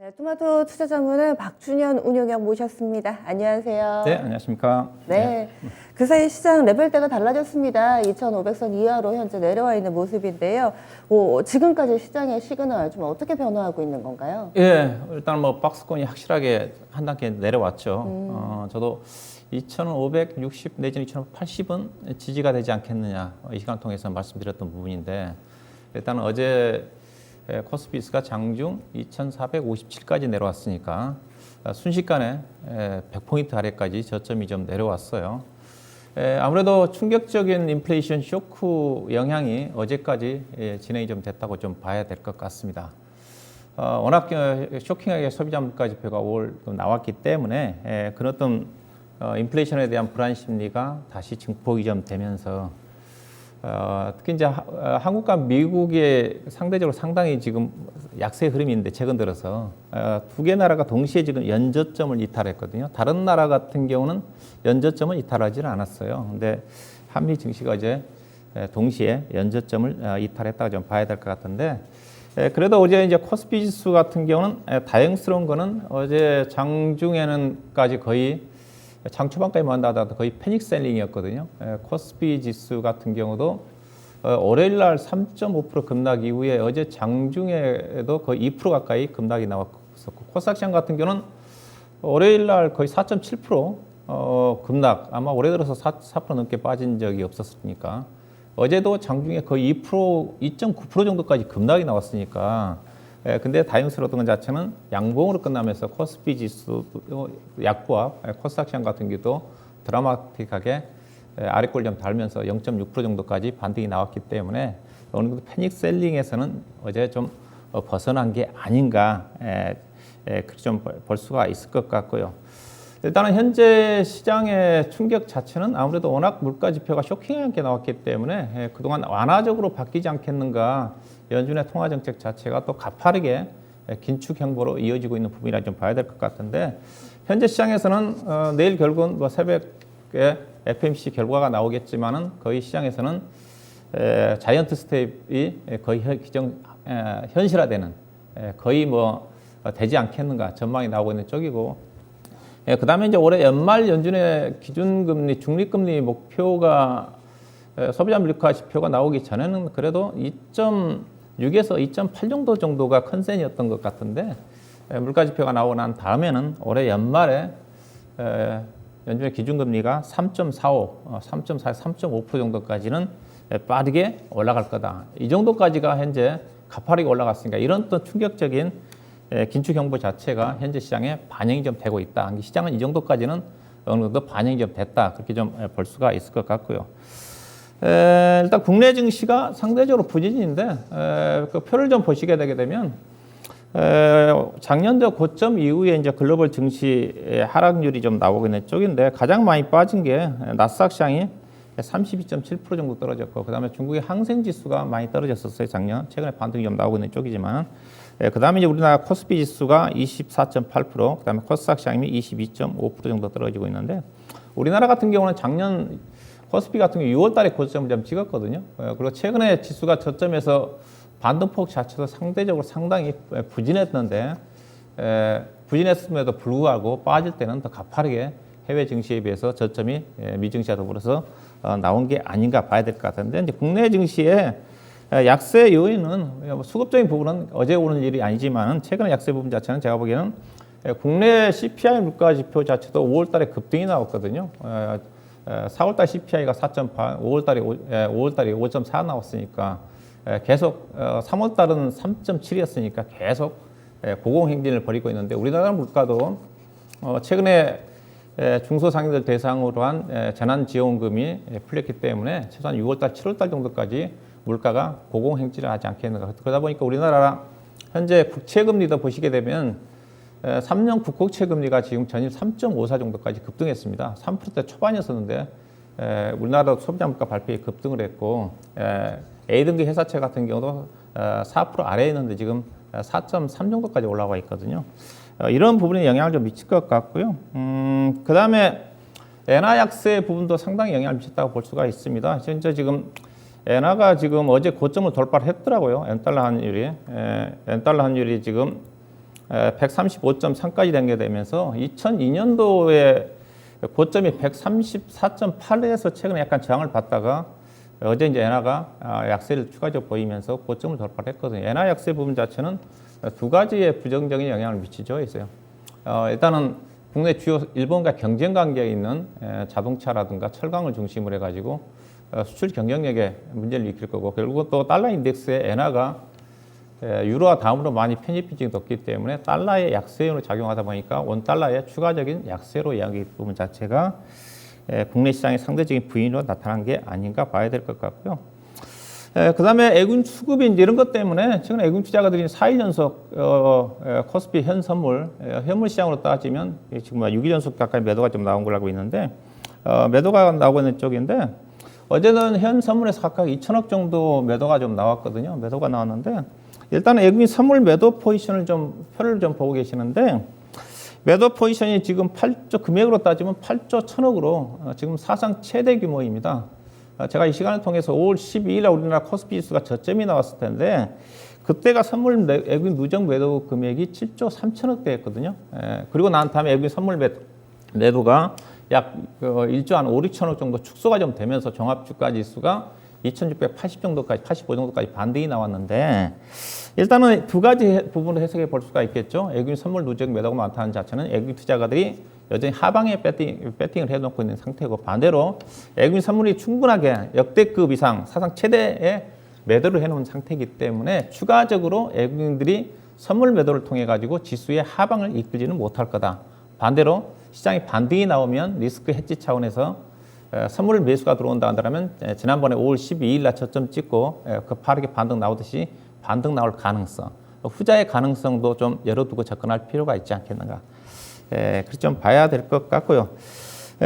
네, 토마토 투자 전문은 박준현 운용형 모셨습니다. 안녕하세요. 네, 안녕하십니까. 네. 그 사이 시장 레벨대가 달라졌습니다. 2,500선 이하로 현재 내려와 있는 모습인데요. 지금까지 시장의 시그널 좀 어떻게 변화하고 있는 건가요? 예, 일단 뭐 박스권이 확실하게 한 단계 내려왔죠. 저도 2,560 내지는 2,580은 지지가 되지 않겠느냐 이 시간 통해서 말씀드렸던 부분인데 일단 어제 코스피스가 장중 2,457까지 내려왔으니까 순식간에 100포인트 아래까지 저점이 좀 내려왔어요. 아무래도 충격적인 인플레이션 쇼크 영향이 어제까지 진행이 좀 됐다고 좀 봐야 될 것 같습니다. 워낙 쇼킹하게 소비자 물가 지표가 5월 나왔기 때문에 그런 어떤 인플레이션에 대한 불안 심리가 다시 증폭이 좀 되면서 특히 이제 한국과 미국의 상대적으로 상당히 지금 약세 흐름인데 최근 들어서 두 개 나라가 동시에 지금 연저점을 이탈했거든요. 다른 나라 같은 경우는 연저점을 이탈하지는 않았어요. 근데 한미 증시가 어제 동시에 연저점을 이탈했다고 좀 봐야 될 것 같은데 그래도 어제 이제 코스피 지수 같은 경우는 다행스러운 거는 어제 장중에는까지 거의 장 초반까지 만나다가 거의 패닉 셀링이었거든요. 코스피 지수 같은 경우도 월요일 날 3.5% 급락 이후에 어제 장중에도 거의 2% 가까이 급락이 나왔었고 코스닥 시장 같은 경우는 월요일 날 거의 4.7% 급락 아마 올해 들어서 4% 넘게 빠진 적이 없었으니까 어제도 장중에 거의 2.9% 정도까지 급락이 나왔으니까 근데 다행스러웠던 것 자체는 양봉으로 끝나면서 코스피 지수 약보합 코스닥 시장 같은 경우도 드라마틱하게 아래꼴 좀 달면서 0.6% 정도까지 반등이 나왔기 때문에 어느 정도 패닉 셀링에서는 어제 좀 벗어난 게 아닌가 그렇게 좀 볼 수가 있을 것 같고요. 일단은 현재 시장의 충격 자체는 아무래도 워낙 물가 지표가 쇼킹하게 나왔기 때문에 그동안 완화적으로 바뀌지 않겠는가 연준의 통화 정책 자체가 또 가파르게 긴축 행보로 이어지고 있는 부분이라 좀 봐야 될 것 같은데 현재 시장에서는 내일 결국은 뭐 새벽에 FOMC 결과가 나오겠지만은 거의 시장에서는 자이언트 스텝이 거의 현실화되는 거의 뭐 되지 않겠는가 전망이 나오고 있는 쪽이고 그 다음에 이제 올해 연말 연준의 기준금리 중립금리 목표가 소비자 물가 지표가 나오기 전에는 그래도 2.6에서 2.8 정도가 컨센이었던 것 같은데 물가 지표가 나오고 난 다음에는 올해 연말에 연준의 기준금리가 3.45, 3.5% 정도까지는 빠르게 올라갈 거다. 이 정도까지가 현재 가파르게 올라갔으니까 이런 또 충격적인 긴축 정보 자체가 현재 시장에 반영이 좀 되고 있다. 시장은 이 정도까지는 어느 정도 반영이 좀 됐다. 그렇게 좀 볼 수가 있을 것 같고요. 일단 국내 증시가 상대적으로 부진인데 그 표를 좀 보시게 되게 되면 작년도 고점 이후에 이제 글로벌 증시의 하락률이 좀 나오고 있는 쪽인데 가장 많이 빠진 게 나스닥 시장이 32.7% 정도 떨어졌고 그다음에 중국의 항생 지수가 많이 떨어졌었어요 작년 최근에 반등이 좀 나오고 있는 쪽이지만 그다음에 이제 우리나라 코스피 지수가 24.8% 그다음에 코스닥 시장이 22.5% 정도 떨어지고 있는데 우리나라 같은 경우는 작년 코스피 같은 경우 6월달에 고점을 좀 찍었거든요. 그리고 최근에 지수가 저점에서 반등폭 자체도 상대적으로 상당히 부진했는데 부진했음에도 불구하고 빠질 때는 더 가파르게 해외 증시에 비해서 저점이 미증시와 더불어서 나온 게 아닌가 봐야 될 것 같은데 이제 국내 증시의 약세 요인은 수급적인 부분은 어제 오는 일이 아니지만 최근의 약세 부분 자체는 제가 보기에는 국내 CPI 물가 지표 자체도 5월달에 급등이 나왔거든요. 4월달 CPI가 4.8, 5월달에 5.4 나왔으니까 계속 3월달은 3.7이었으니까 계속 고공행진을 벌이고 있는데 우리나라 물가도 최근에 중소상인들 대상으로 한 재난지원금이 풀렸기 때문에 최소한 6월달, 7월달 정도까지 물가가 고공행진을 하지 않겠는가. 그러다 보니까 우리나라 현재 국채금리도 보시게 되면 3년 국고채 금리가 지금 전일 3.54 정도까지 급등했습니다. 3%대 초반이었었는데 우리나라 소비자 물가 발표에 급등을 했고 A등급 회사채 같은 경우도 4% 아래에 있는데 지금 4.3 정도까지 올라와 있거든요. 이런 부분에 영향을 좀 미칠 것 같고요. 그 다음에 엔화 약세 부분도 상당히 영향을 미쳤다고 볼 수가 있습니다. 현재 지금 엔화가 지금 어제 고점을 돌파했더라고요. 엔달러 환율이 지금 135.3까지 단계되면서 2002년도에 고점이 134.8에서 최근에 약간 저항을 받다가 어제 이제 엔화가 약세를 추가적으로 보이면서 고점을 돌파를 했거든요. 엔화 약세 부분 자체는 두 가지의 부정적인 영향을 미치죠. 있어요. 일단은 국내 주요 일본과 경쟁 관계에 있는 자동차라든가 철강을 중심으로 해가지고 수출 경쟁력에 문제를 일으킬 거고, 결국 또 달러 인덱스의 엔화가 유로와 다음으로 많이 편입이 높기 때문에 달러의 약세로 작용하다 보니까 원 달러의 추가적인 약세로 이야기 부분 자체가 국내 시장의 상대적인 부인으로 나타난 게 아닌가 봐야 될 것 같고요. 그 다음에 애군 수급이 이제 이런 것 때문에 최근에 애군 투자가들이 4일 연속 코스피 현 선물 시장으로 따지면 지금 6일 연속 가까이 매도가 좀 나온 걸로 알고 있는데, 매도가 나오고 있는 쪽인데, 어제는 현 선물에서 각각 2천억 정도 매도가 좀 나왔거든요. 매도가 나왔는데, 일단은 애국인 선물 매도 포지션을 표를 좀 보고 계시는데, 매도 포지션이 지금 8조, 금액으로 따지면 8조 1천억으로 지금 사상 최대 규모입니다. 제가 이 시간을 통해서 5월 12일에 우리나라 코스피 지수가 저점이 나왔을 텐데, 그때가 선물 애국인 누적 매도 금액이 7조 3천억대였거든요. 그리고 난 다음에 애국인 선물 매도가 약 1조 한 5, 6천억 정도 축소가 좀 되면서 종합주가 지수가 2,680 정도까지, 85 정도까지 반등이 나왔는데, 일단은 두 가지 부분을 해석해 볼 수가 있겠죠. 애국인 선물 누적 매도가 많다는 자체는 애국인 투자가들이 여전히 하방에 배팅을 해놓고 있는 상태고, 반대로 애국인 선물이 충분하게 역대급 이상 사상 최대의 매도를 해놓은 상태이기 때문에 추가적으로 애국인들이 선물 매도를 통해 가지고 지수의 하방을 이끌지는 못할 거다. 반대로 시장에 반등이 나오면 리스크 해지 차원에서 선물 매수가 들어온다 한다면 지난번에 5월 12일 날 저점 찍고 급하게 반등 나오듯이 반등 나올 가능성, 후자의 가능성도 좀 열어두고 접근할 필요가 있지 않겠는가. 그렇게 좀 봐야 될 것 같고요.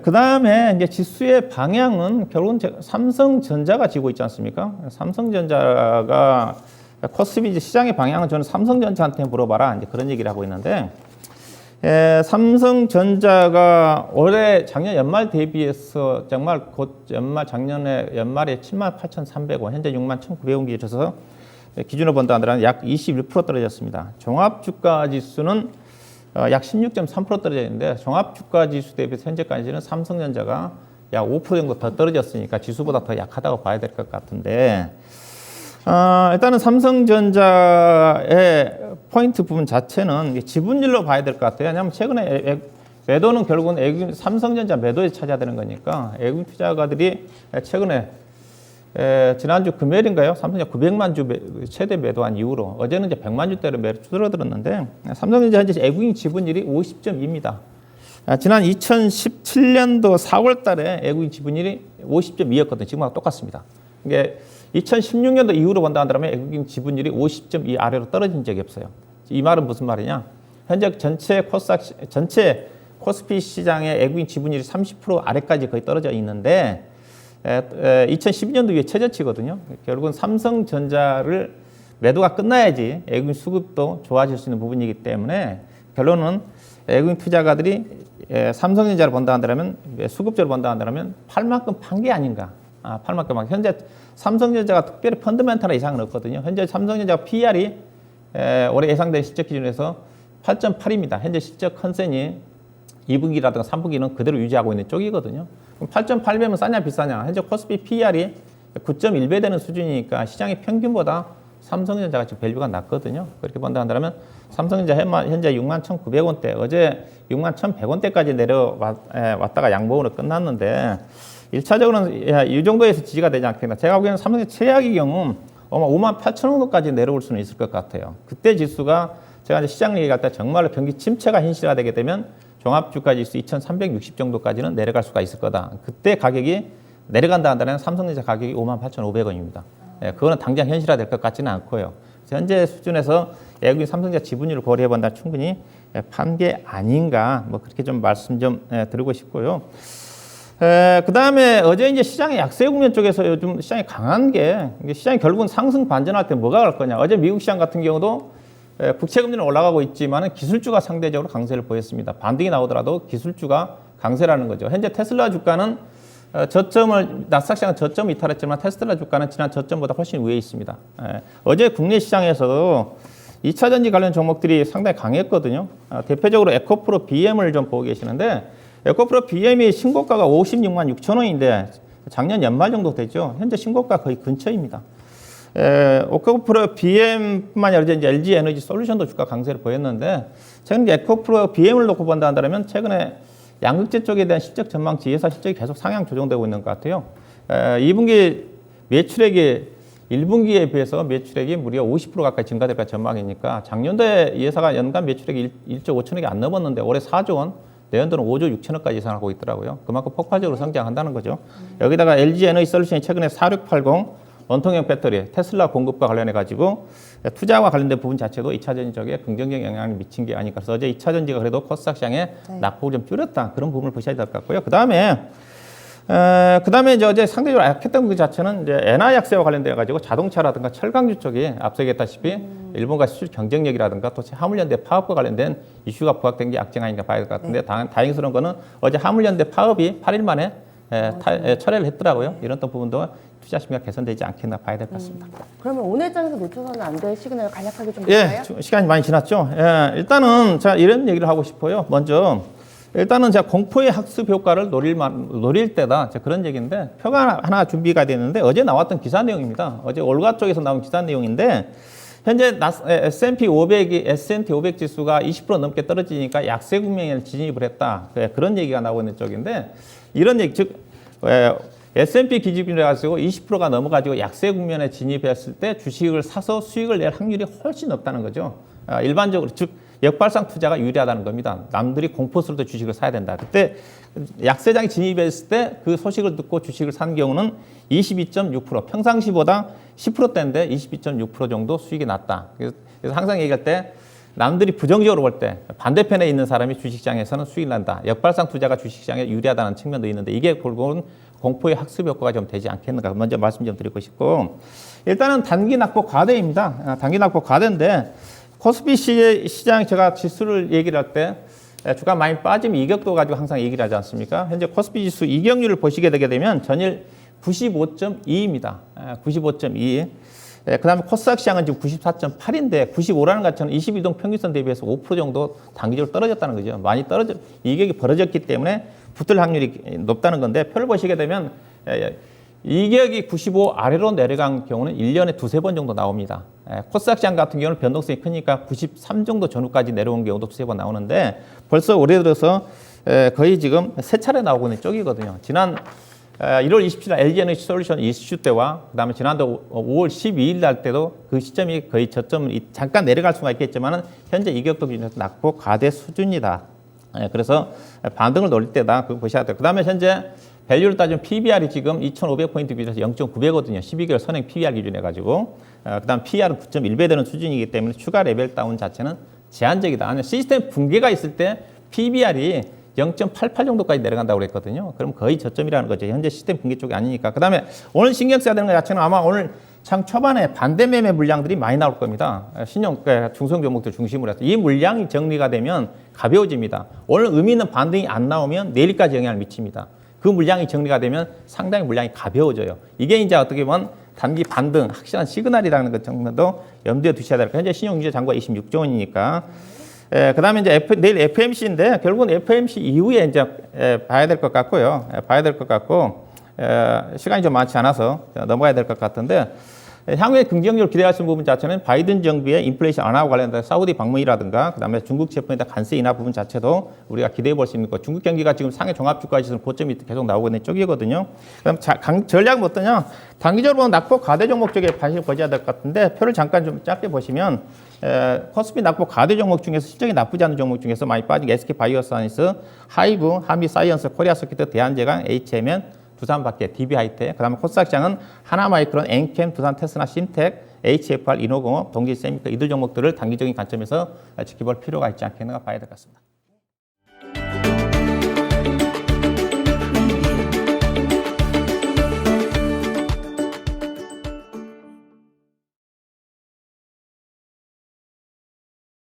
그 다음에 이제 지수의 방향은 결국은 삼성전자가 지고 있지 않습니까? 삼성전자가 코스피 시장의 방향은 저는 삼성전자한테 물어봐라, 이제 그런 얘기를 하고 있는데, 삼성전자가 올해 작년 연말 대비해서 정말 곧 작년에 연말에 78,300원, 현재 61,900원 기준에서 기준으로 본다 하더라도 약 21% 떨어졌습니다. 종합주가 지수는 약 16.3% 떨어져 있는데, 종합주가 지수 대비해서 현재까지는 삼성전자가 약 5% 정도 더 떨어졌으니까 지수보다 더 약하다고 봐야 될 것 같은데, 일단은 삼성전자의 포인트 부분 자체는 지분율로 봐야 될 것 같아요. 왜냐하면 최근에 매도는 결국은 삼성전자 매도에 찾아야 되는 거니까, 애국 투자가들이 최근에 지난주 금요일인가요? 삼성전자 900만 주 최대 매도한 이후로 어제는 이제 100만 주대로 매도 줄어들었는데, 삼성전자 현재 애국인 지분율이 50.2입니다. 지난 2017년도 4월 달에 애국인 지분율이 50.2였거든요. 지금하고 똑같습니다. 이게 2016년도 이후로 본다 한다면 애국인 지분율이 50.2 아래로 떨어진 적이 없어요. 이 말은 무슨 말이냐? 현재 전체 코스피 시장의 애국인 지분율이 30% 아래까지 거의 떨어져 있는데, 2012년도 이후에 최저치거든요. 결국은 삼성전자를 매도가 끝나야지 애국인 수급도 좋아질 수 있는 부분이기 때문에, 결론은 애국인 투자가들이 삼성전자를 본다 한다면, 수급적으로 본다 한다면 팔 만큼 판 게 아닌가. 팔 만큼 현재 삼성전자가 특별히 펀드멘탈 이상은 없거든요. 현재 삼성전자 PR이 올해 예상된 실적 기준에서 8.8입니다. 현재 실적 컨센이 2분기라든가 3분기는 그대로 유지하고 있는 쪽이거든요. 그럼 8.8배면 싸냐 비싸냐? 현재 코스피 PR이 9.1배 되는 수준이니까 시장의 평균보다 삼성전자가 지금 밸류가 낮거든요. 그렇게 본다 한다면 삼성전자 현재 61,900원대, 어제 61,100원대까지 내려왔다가 양봉으로 끝났는데, 1차적으로는 이 정도에서 지지가 되지 않겠나. 제가 보기에는 삼성전자 최악의 경우 아마 58,000원까지 내려올 수는 있을 것 같아요. 그때 지수가 제가 이제 시장 얘기할 때 정말로 경기 침체가 현실화되게 되면 종합주가 지수 2,360 정도까지는 내려갈 수가 있을 거다. 그때 가격이 내려간다 한다면 삼성전자 가격이 58,500원입니다. 그거는 당장 현실화될 것 같지는 않고요. 현재 수준에서 애국인 삼성전자 지분율을 고려해 본다 충분히 판 게 아닌가, 뭐 그렇게 좀 말씀 좀 드리고 싶고요. 그 다음에 어제 이제 시장의 약세 국면 쪽에서 요즘 시장이 강한 게, 시장이 결국은 상승 반전할 때 뭐가 갈 거냐. 어제 미국 시장 같은 경우도 국채금리는 올라가고 있지만 기술주가 상대적으로 강세를 보였습니다. 반등이 나오더라도 기술주가 강세라는 거죠. 현재 테슬라 주가는 나스닥 시장은 저점을 이탈했지만 테슬라 주가는 지난 저점보다 훨씬 위에 있습니다. 어제 국내 시장에서 2차 전지 관련 종목들이 상당히 강했거든요. 대표적으로 에코프로 BM을 좀 보고 계시는데 에코프로 BM이 신고가가 56만 6천 원인데 작년 연말 정도 되죠. 현재 신고가 거의 근처입니다. 에코프로 BM뿐만 아니라 이제 LG 에너지 솔루션도 주가 강세를 보였는데 최근 에코프로 BM을 놓고 본다면 최근에 양극재 쪽에 대한 실적 전망치 예사 실적이 계속 상향 조정되고 있는 것 같아요. 2분기 매출액이 1분기에 비해서 매출액이 무려 50% 가까이 증가될 전망이니까 작년도에 예사가 연간 매출액이 1조 5천억이 안 넘었는데 올해 4조 원, 내년도는 5조 6천억까지 예상하고 있더라고요. 그만큼 폭발적으로 성장한다는 거죠. 여기다가 LG 에너지 솔루션이 최근에 4680 원통형 배터리, 테슬라 공급과 관련해 가지고 투자와 관련된 부분 자체도 2차 전지 쪽에 긍정적 영향을 미친 게 아닐까. 그래서 어제 2차 전지가 그래도 코스닥 시장에 낙폭을 좀 줄였다. 그런 부분을 보셔야 될 것 같고요. 그다음에 이제 어제 상대적으로 약했던 그 자체는 이제 엔화 약세와 관련돼 가지고 자동차라든가 철강주 쪽이 앞서 얘기했다시피 일본과 수출 경쟁력이라든가 또 화물연대 파업과 관련된 이슈가 부각된 게 악재가 아닌가 봐야 될 것 같은데 다행스러운 거는 어제 화물연대 파업이 8일 만에 철회를 했더라고요. 이런 또 부분도 투자 심리가 개선되지 않겠나 봐야 될 것 같습니다. 그러면 오늘 장에서 놓쳐서는 안 될 시그널 간략하게 좀 볼까요? 시간이 많이 지났죠. 일단은 제가 이런 얘기를 하고 싶어요. 먼저 일단은 제가 공포의 학습 효과를 노릴 때다. 그런 얘기인데 표가 하나 준비가 됐는데 어제 나왔던 기사 내용입니다. 어제 올가 쪽에서 나온 기사 내용인데 현재 S&P 500 지수가 20% 넘게 떨어지니까 약세 국면에 진입을 했다. 그런 얘기가 나오고 있는 쪽인데 이런 얘기 즉 S&P 기준으로 해가지고 20%가 넘어가지고 약세 국면에 진입했을 때 주식을 사서 수익을 낼 확률이 훨씬 높다는 거죠. 일반적으로 즉 역발상 투자가 유리하다는 겁니다. 남들이 공포스러울 때 주식을 사야 된다. 그때 약세장에 진입했을 때 그 소식을 듣고 주식을 산 경우는 22.6% 평상시보다 10%대인데 22.6% 정도 수익이 났다. 그래서 항상 얘기할 때 남들이 부정적으로 볼 때 반대편에 있는 사람이 주식시장에서는 수익이 난다. 역발상 투자가 주식시장에 유리하다는 측면도 있는데 이게 결국은 공포의 학습 효과가 좀 되지 않겠는가. 먼저 말씀 좀 드리고 싶고 일단은 단기 낙폭 과대입니다. 단기 낙폭 과대인데 코스피 시장 제가 지수를 얘기를 할 때 주가 많이 빠지면 이격도 가지고 항상 얘기를 하지 않습니까? 현재 코스피 지수 이격률을 보시게 되게 되면 전일 95.2입니다. 95.2. 그 다음에 코스닥 시장은 지금 94.8인데 95라는 가치는 22동 평균선 대비해서 5% 정도 단기적으로 떨어졌다는 거죠. 많이 이격이 벌어졌기 때문에 붙을 확률이 높다는 건데 표를 보시게 되면 이격이 95 아래로 내려간 경우는 1년에 두세 번 정도 나옵니다. 코스닥 시장 같은 경우는 변동성이 크니까 93 정도 전후까지 내려온 경우도 두세 번 나오는데 벌써 올해 들어서 거의 지금 세 차례 나오고 있는 쪽이거든요. 지난 1월 27일 LG 에너지 솔루션 이슈 때와 그다음에 지난도 5월 12일 날 때도 그 시점이 거의 저점을 잠깐 내려갈 수가 있겠지만은 현재 이격도 기준에서 낙폭 과대 수준이다. 그래서 반등을 노릴 때다. 그거 보셔야 돼요. 그다음에 현재 밸류를 따지면 PBR이 지금 2,500포인트 기준에서 0.9배거든요. 12개월 선행 PBR 기준해 가지고 그다음 PR은 9.1배 되는 수준이기 때문에 추가 레벨 다운 자체는 제한적이다. 아니 시스템 붕괴가 있을 때 PBR이 0.88 정도까지 내려간다고 그랬거든요. 그럼 거의 저점이라는 거죠. 현재 시스템 붕괴 쪽이 아니니까. 그다음에 오늘 신경 써야 되는 것 자체는 아마 오늘 장 초반에 반대 매매 물량들이 많이 나올 겁니다. 신용 중성 종목들 중심으로 해서 이 물량이 정리가 되면 가벼워집니다. 오늘 의미 있는 반등이 안 나오면 내일까지 영향을 미칩니다. 그 물량이 정리가 되면 상당히 물량이 가벼워져요. 이게 이제 어떻게 보면 단기 반등 확실한 시그널이라는 것 정도도 염두에 두셔야 될 거예요. 현재 신용유지 잔고가 26조 원이니까. 그다음에 이제 내일 FMC인데 결국은 FMC 이후에 이제 봐야 될 것 같고요. 봐야 될 것 같고 시간이 좀 많지 않아서 넘어가야 될 것 같은데 향후에 긍정적으로 기대할 수 있는 부분 자체는 바이든 정부의 인플레이션 완화와 관련된 사우디 방문이라든가 그다음에 중국 제품에 대한 관세 인하 부분 자체도 우리가 기대해 볼 수 있는 거. 중국 경기가 지금 상해 종합주가지수는 고점이 계속 나오고 있는 쪽이거든요. 그럼 전략은 어떠냐? 단기적으로 낙폭 과대 종목 쪽에 관심을 보셔야 될 것 같은데 표를 잠깐 좀 짧게 보시면 코스피 낙폭 과대 종목 중에서 실적이 나쁘지 않은 종목 중에서 많이 빠진 게 SK 바이오사이언스, 하이브, 한미사이언스, 코리아소프트, 대한제강, HMN 두산밖에, DB하이텍, 그다음에 코스닥 시장은 하나마이크론, 엔캠, 두산 테스나, 신텍, HFR, 인호공업, 동기세미커 이들 종목들을 단기적인 관점에서 지켜볼 필요가 있지 않겠는가 봐야 될 것 같습니다.